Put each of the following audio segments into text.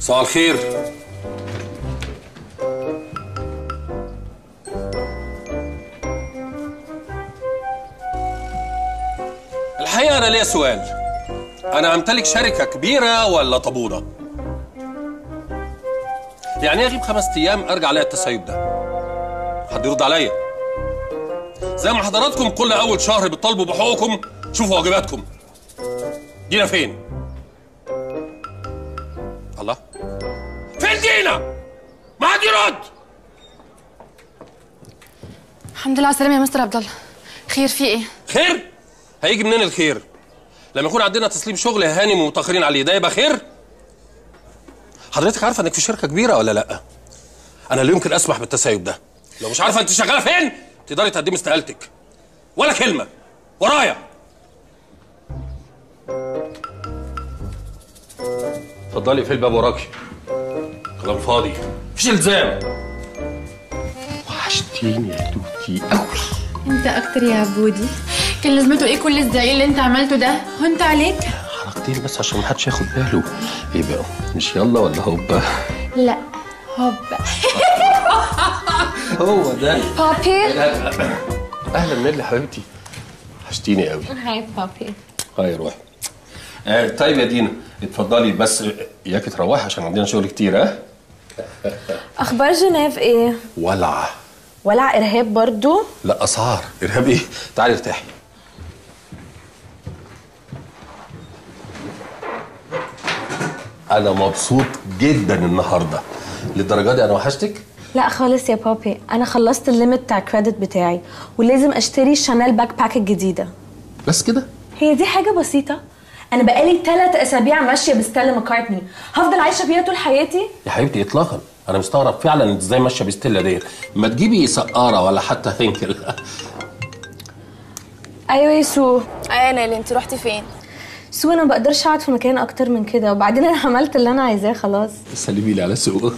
صباح الخير. الحقيقة أنا ليا سؤال، أنا أمتلك شركة كبيرة ولا طابونة؟ يعني أغيب 5 أيام أرجع ألاقي التسيب ده؟ حد يرد عليا؟ زي ما حضراتكم كل أول شهر بتطالبوا بحقوقكم، شوفوا واجباتكم. دينا فين؟ الله؟ فين دينا؟ ما حد يرد! الحمد لله على السلامة يا مستر عبد الله. خير في إيه؟ خير؟ هيجي منين الخير؟ لما يكون عندنا تسليم شغل هانم ومتاخرين عليه ده يبقى خير؟ حضرتك عارفه انك في شركه كبيره ولا لا؟ انا لا يمكن اسمح بالتسيب ده. لو مش عارفه انت شغاله فين تقدري تقدمي استقالتك. ولا كلمه ورايا. اتفضلي في الباب وراكي. كلام فاضي مفيش الزام. وحشتيني يا توتي قوي. انت اكتر يا عبودي. كان لازمته ايه كل الزعيق اللي انت عملته ده؟ هنت عليك؟ حركتين بس عشان محدش ياخد باله. ايه بقى؟ مش يلا ولا هوبا؟ لا هوبا. هو ده بابي. اهلا نيلي حبيبتي. وحشتيني قوي. هاي بابي. هاي روحي. طيب يا دينا اتفضلي بس اياكي تروحي عشان عندنا شغل كتير. ها؟ اخبار جنيف ايه؟ ولع. ولع ارهاب برضو؟ لا اسعار. ارهاب ايه؟ تعالي ارتاحي. انا مبسوط جدا النهارده. للدرجه دي انا وحشتك؟ لا خالص يا بابي، انا خلصت الليمت بتاع الكريدت بتاعي ولازم اشتري شانيل باك باك الجديده. بس كده؟ هي دي حاجه بسيطه؟ انا بقالي 3 أسابيع ماشيه بستيلا ماكارتني، هفضل عايشه بيها طول حياتي؟ يا حبيبتي اطلاقا. انا مستغرب فعلا انت ازاي ماشيه بستيلا ديت. ما تجيبي سقاره ولا حتى هنكل. ايوه يا سو. ايه نيلي انت رحتي فين؟ سو انا ما بقدرش اقعد في مكان اكتر من كده، وبعدين انا عملت اللي انا عايزاه خلاص. سلمي لي على سو.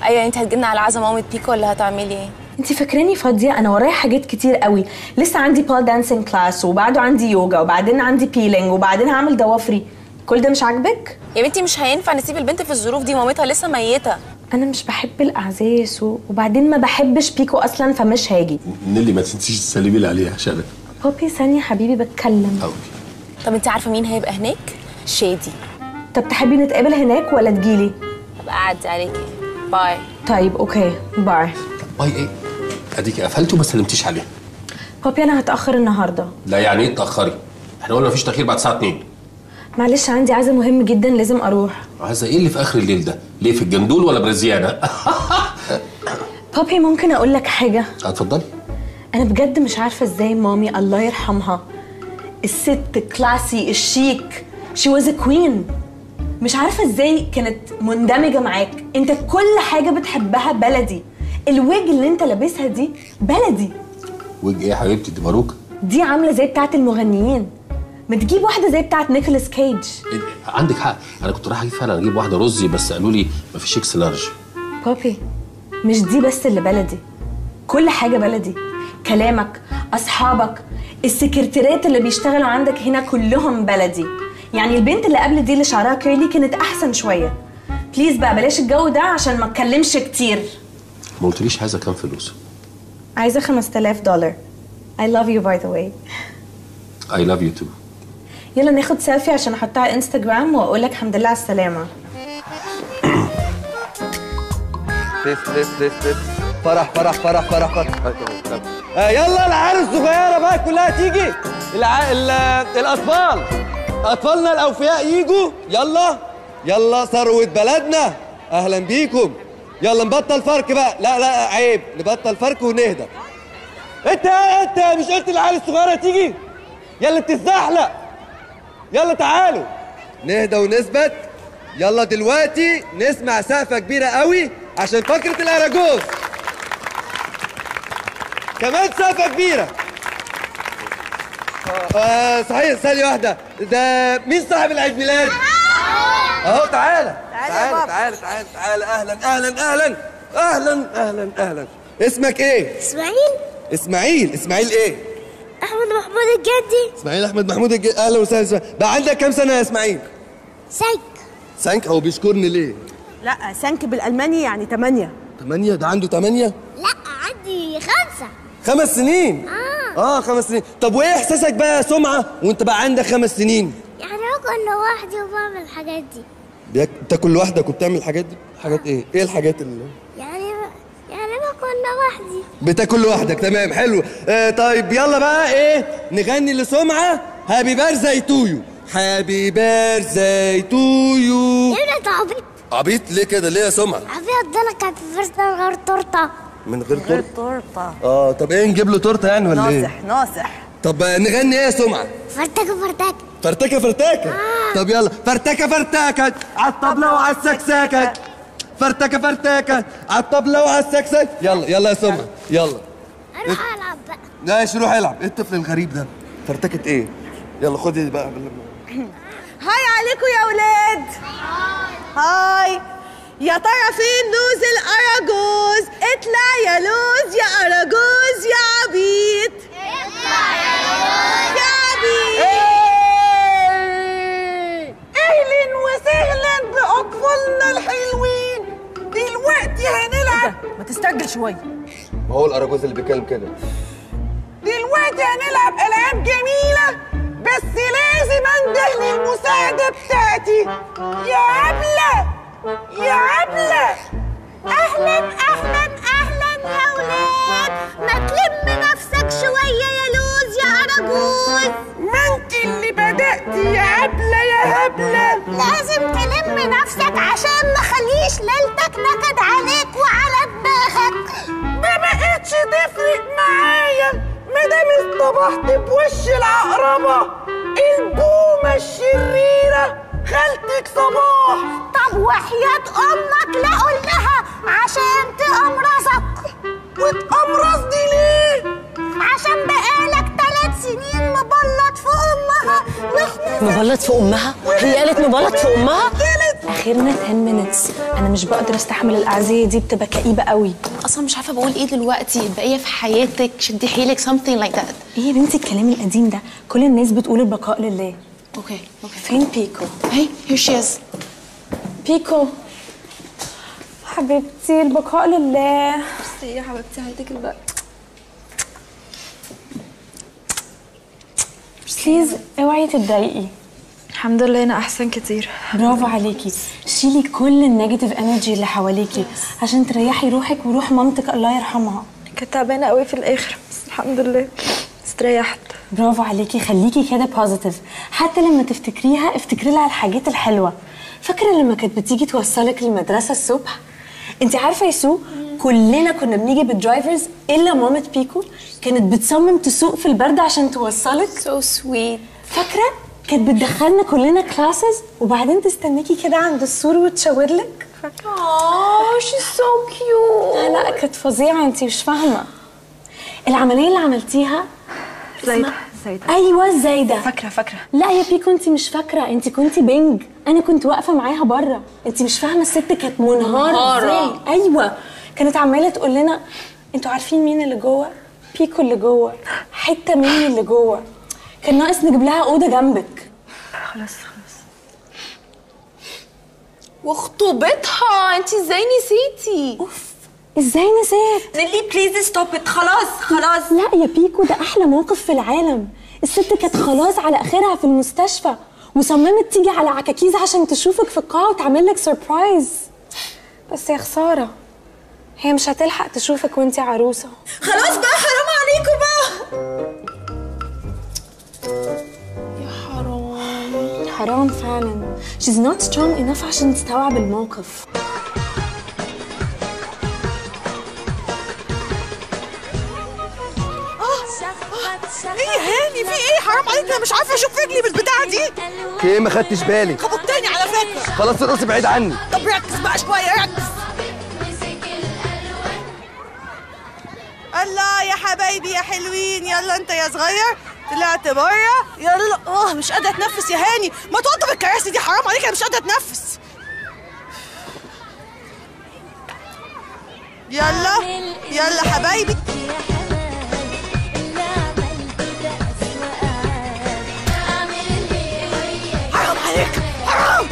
ايوه انت هتجيلنا على عزا مامة بيكو ولا هتعملي ايه؟ انت فاكراني فاضيه؟ انا ورايا حاجات كتير قوي. لسه عندي بال دانسينج كلاس، وبعده عندي يوجا، وبعدين عندي بيلينج، وبعدين هعمل ضوافري. كل ده مش عاجبك؟ يا بنتي مش هينفع نسيب البنت في الظروف دي، مامتها لسه ميته. انا مش بحب الاعزاء يا سو، وبعدين ما بحبش بيكو اصلا فمش هاجي. نيلي ما تنسيش تسلمي لي عليها عشان بابي ثانيه حبيبي بتكلم. طب انت عارفه مين هيبقى هناك؟ شادي. طب تحبي نتقابل هناك ولا تجيلي؟ ابقى اعدي عليكي. باي. طيب اوكي باي. باي ايه؟ اديكي قفلتي وما سلمتيش عليها. بابي انا هتاخر النهارده. لا يعني ايه تاخري؟ احنا قلنا مفيش تاخير بعد الساعه 2. معلش عندي عزا مهم جدا لازم اروح. عايزه ايه اللي في اخر الليل ده؟ ليه في الجندول ولا برزيانه؟ بابي ممكن اقول لك حاجه؟ اتفضلي. انا بجد مش عارفه ازاي مامي الله يرحمها الست كلاسي الشيك شي واز كوين، مش عارفه ازاي كانت مندمجه معاك. انت كل حاجه بتحبها بلدي. الويج اللي انت لابسها دي بلدي. ويج ايه يا حبيبتي؟ دي باروكه. دي عامله زي بتاعه المغنيين. ما تجيب واحده زي بتاعه نيكولاس كيج. عندك حق. انا كنت رايح اجيب فعلا اجيب واحده رزي بس قالوا لي مفيش اكس لارج. بابي مش دي بس اللي بلدي، كل حاجه بلدي. كلامك، اصحابك، السكرتيرات اللي بيشتغلوا عندك هنا كلهم بلدي. يعني البنت اللي قبل دي اللي شعرها كيرلي كانت احسن شويه. بليز بقى بلاش الجو ده عشان ما اتكلمش كتير. ما قلتليش عايزه كام فلوس؟ عايزه $5000. I love you by the way. I love you too. يلا ناخد سيلفي عشان احطها على انستجرام واقول لك الحمد لله على السلامه. لف فرح فرح فرح فرح فرح. يلا العيال الصغيره بقى كلها تيجي. الاطفال اطفالنا الاوفياء يجوا. يلا يلا ثروه بلدنا اهلا بيكم. يلا نبطل فرق بقى. لا لا عيب، نبطل فرق ونهدى. انت مش قلت العيال الصغيره تيجي؟ يلا تتزحلق. يلا تعالوا نهدى ونثبت. يلا دلوقتي نسمع سقفه كبيره قوي عشان فقره الاراجوز. كمان سقفه كبيره. صحيح ثانيه واحده. ده مين صاحب العيد ميلاد؟ اهو تعالى تعالى تعالى تعالى تعالى. اهلا اهلا اهلا اهلا اهلا اهلا. اسمك ايه؟ اسماعيل. اسماعيل ايه؟ احمد محمود الجدي. اسماعيل احمد محمود الجدي. اهلا وسهلا. بقى عندك كام سنه يا اسماعيل؟ 6. سانك هو بيشكرني ليه؟ لا سانك بالالماني يعني 8. 8 ده عنده 8؟ لا عندي 5. 5 سنين؟ 5 سنين. طب وايه احساسك بقى يا سمعه وانت بقى عندك 5 سنين؟ يعني باكل لوحدي وبعمل الحاجات دي. بتاكل لوحدك وبتعمل الحاجات دي؟ حاجات ايه؟ ايه الحاجات اللي يعني باكل لوحدي. بتاكل لوحدك، تمام، حلو. طيب يلا بقى ايه نغني لسمعه هابي بيرثداي تو يو. هابي بيرثداي تو يو. ايه ده عبيط؟ عبيط ليه كده؟ ليه يا سمعه؟ عبيط ده انا كانت بيرثداي غير تورته. من غير غير تورته؟ تورته. طب ايه نجيب له تورته يعني ولا ايه؟ ناصح. طب نغني ايه يا سمعه؟ فرتكه فرتكه. فرتكه فرتكه. طب يلا فرتكه فرتكه على الطبله وعلى السكسكه. فرتكه فرتكه على الطبله وعلى السكسكه. يلا يلا يا سمعه يلا. اروح العب بقى. ماشي روح العب. ايه الطفل الغريب ده؟ فرتكه ايه؟ يلا خدي بقى. هاي عليكم يا ولاد. هاي. يا ترى فين لوز الأراجوز؟ اطلع يا لوز يا أراجوز يا عبيط. اطلع يا لوز يا عبيط. اهلا وسهلا بأطفالنا الحلوين. دلوقتي هنلعب. ما تستعجل شوية. ما هو الأراجوز اللي بيتكلم كده. دلوقتي هنلعب ألعاب جميلة، بس لازم انده للمساعدة بتاعتي. يا عبلة يا عبلة. اهلا اهلا اهلا يا ولاد. ما تلم نفسك شويه يا لوز يا اراجوز. ما انت اللي بدأتي يا عبلة يا هبلة. لازم تلم نفسك عشان ما خليش ليلتك نكد عليك وعلى دماغك. ما بقتش تفرق معايا مادام اصطبحت بوش العقربة البومة الشريرة خالتك صباح. طب وحياة امك لا قول لها عشان تقمرصك. وتقمرص دي ليه؟ عشان بقالك 3 سنين مبلط في امها. مبلط في امها؟ هي قالت مبلط في امها؟ اخرنا 10 minutes. انا مش بقدر استحمل الاعزيه دي، بتبقى كئيبه قوي. اصلا مش عارفه بقول ايه دلوقتي. البقيه في حياتك، شدي حيلك something like that. ايه يا بنتي الكلام القديم ده؟ كل الناس بتقول البقاء لله. اوكي فين بيكو؟ هي here she is. بيكو حبيبتي البقاء لله. ميرسي يا حبيبتي، هديك الباقي. بليز اوعي تتضايقي. الحمد لله انا احسن كتير. برافو عليكي. شيلي كل النيجاتيف انرجي اللي حواليكي عشان تريحي روحك وروح مامتك الله يرحمها. كنت تعبانه قوي في الاخر بس الحمد لله استريحت. برافو عليكي. خليكي كده بوزيتيف، حتى لما تفتكريها افتكري لها الحاجات الحلوه. فاكره لما كانت بتيجي توصلك المدرسه الصبح؟ انت عارفه يا سو كلنا كنا بنيجي بالدرايفرز الا مامة بيكو كانت بتصمم تسوق في البرد عشان توصلك. so sweet. فاكره كانت بتدخلنا كلنا كلاسز وبعدين تستنيكي كده عند السور وتشاور لك. فاكره؟ she's so cute. لا كانت فظيعه. انت مش فاهمه العمليه اللي عملتيها. زايدة. ايوه زايده. فاكره. لا يا بيكو انت مش فاكره، انت كنتي بنج. انا كنت واقفه معاها بره. انت مش فاهمه الست كانت منهاره ازاي. ايوه كانت عماله تقول لنا انتوا عارفين مين اللي جوه؟ بيكو اللي جوه، حته مني اللي جوه. كان ناقص نجيب لها اوضه جنبك. خلاص وخطوبتها انت ازاي نسيتي؟ اوف ازاي نسيت؟ نيلي بليز ستوب ات. خلاص. لا يا بيكو ده احلى موقف في العالم. الست كانت خلاص على اخرها في المستشفى وصممت تيجي على عكاكيز عشان تشوفك في القاعه وتعمل لك سربرايز. بس يا خساره هي مش هتلحق تشوفك وانتي عروسه. خلاص بقى حرام عليكم بقى. حرام فعلا. she's not strong enough عشان تستوعب الموقف. ايه يا هاني في ايه؟ حرام عليك انا مش عارفه اشوف رجلي بالبتاعه دي. ايه ما خدتش بالي؟ خبطتني على فكره. خلاص ارقصي بعيد عني. طب ركز بقى شويه ركز. الله يا حبايبي يا حلوين. يلا انت يا صغير طلعت بره. يلا مش قادره اتنفس يا هاني. ما توضب الكراسي دي حرام عليك انا مش قادره اتنفس. يلا حبايبي. حرام عليك حرام.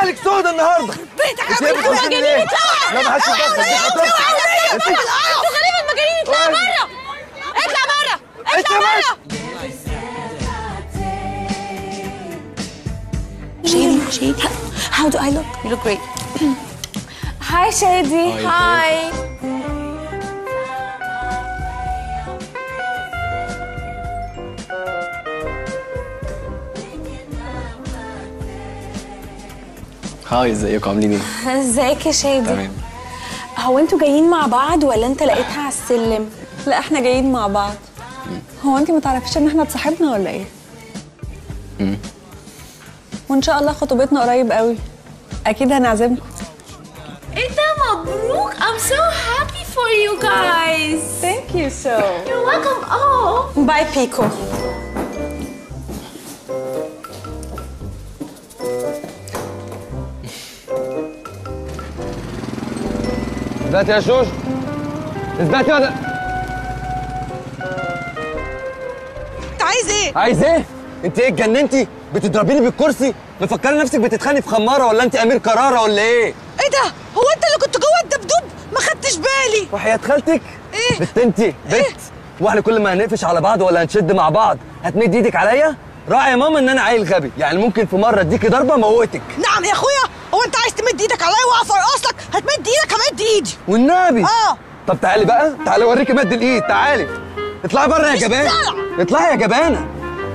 مالك سود النهارده؟ بيتك يا بنت مجانين ليه؟ لا ما حدش يتدخل دي خطيبتي. انتوا غالبا مجانين. اطلع بره، اطلع بره، اطلع بره. Shady, how do I look? You look great. Hi Shady. Hi. هاي، ازيكم عاملين ايه؟ ازيك يا شادي؟ تمام. هو انتوا جايين مع بعض ولا انت لقيتها على السلم؟ لا احنا جايين مع بعض. هو انت ما تعرفيش ان احنا اتصاحبنا ولا ايه؟ وان شاء الله خطوبتنا قريب قوي، اكيد هنعزمكم. ايه ده؟ مبروك. I'm so happy for you guys. Thank you so. You're welcome. Oh. باي بيكو. اثبتي يا شوش، اثبتي ولا انت عايز ايه؟ عايز ايه؟ انت ايه اتجننتي؟ بتضربيني بالكرسي؟ مفكره نفسك بتتخانقي في خماره ولا انت امير كراره ولا ايه؟ ايه ده؟ هو انت اللي كنت جوه الدبدوب؟ ما خدتش بالي. وحياة خالتك؟ ايه؟ بت انت بت واحنا كل ما هنقفش على بعض ولا هنشد مع بعض هتمد ايدك عليا؟ راعي يا ماما ان انا عيل غبي، يعني ممكن في مره اديكي ضربه موتك. نعم يا اخويا، هو انت عايز تمد ايدك عليا واقف ارقص لك؟ هتمد ايدك همد ايدي. والنبي اه. طب تعالي بقى، تعالي اوريكي مد الايد، تعالي اطلعي بره يا جبانه. اطلعي يا جبانه،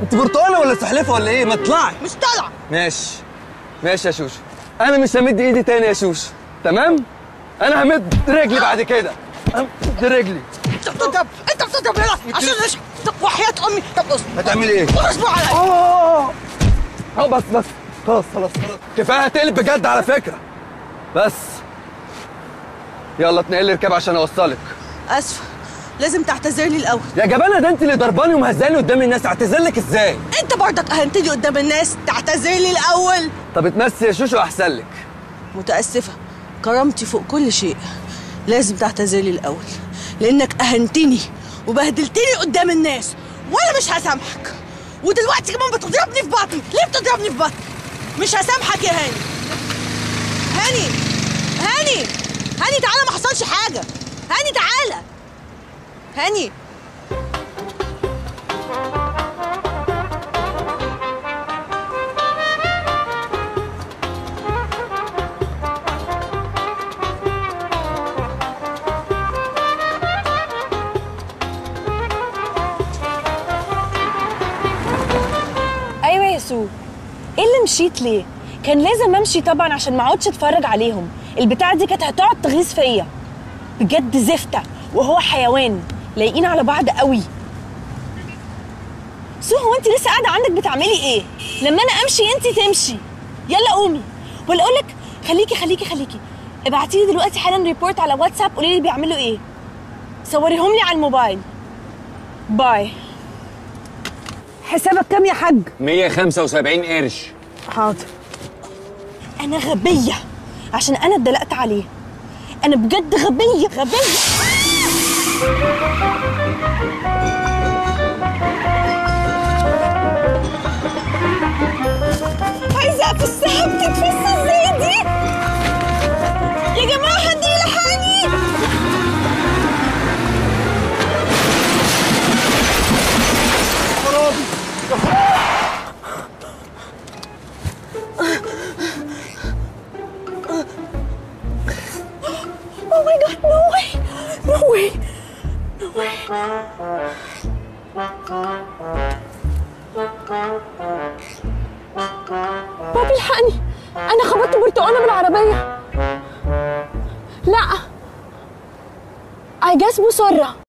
انت برتقاله ولا سحلفه ولا ايه؟ ما اطلعي. مش طالعه. ماشي ماشي يا شوشو، انا مش همد ايدي تاني يا شوشو، تمام؟ انا همد رجلي بعد كده، همد رجلي. انت بتضرب، انت بتضرب هنا عشان نشحن. طب وحياة امي، طب اصبر. هتعملي ايه؟ اصبر عليا. بس خلاص كفايه هتقلب بجد على فكره. بس يلا اتنقلي اركبي عشان اوصلك. اسفه، لازم تعتذر لي الاول. يا جبانه ده انت اللي ضرباني ومهزاني قدام الناس، اعتذر لك ازاي؟ انت برضك اهنتني قدام الناس، تعتذر لي الاول. طب اتمسي يا شوشو احسن لك. متاسفه، كرامتي فوق كل شيء، لازم تعتذر لي الاول لانك اهنتني وبهدلتني قدام الناس وانا مش هسامحك. ودلوقتي كمان بتضربني في بطني. ليه بتضربني في بطني؟ مش هسامحك يا هاني. هاني تعالى، ما حصلش حاجه. هاني تعالى. هاني ايوه يا سو، ايه اللي مشيت ليه؟ كان لازم امشي طبعا عشان ما اقعدش اتفرج عليهم. البتاعه دي كانت هتقعد تغيظ فيا. بجد زفته وهو حيوان، لايقين على بعض قوي. سو، هو انت لسه قاعده عندك بتعملي ايه؟ لما انا امشي انت تمشي. يلا قومي، ولا اقول لك خليكي ابعتي لي دلوقتي حالا ريبورت على واتساب، قولي لي بيعملوا ايه. صوريهم لي على الموبايل. باي. حسابك كام يا حاج؟ 175 قرش. حاضر. انا غبيه عشان انا اتدلقت عليه. انا بجد غبيه. عايزه اقف السحاب تتفس ازاي دي؟ يا جماعه حد يلحقني. Oh my god, no way. بابي الحقني، انا خبطت برتقانه بالعربيه. لا I guess مسرة.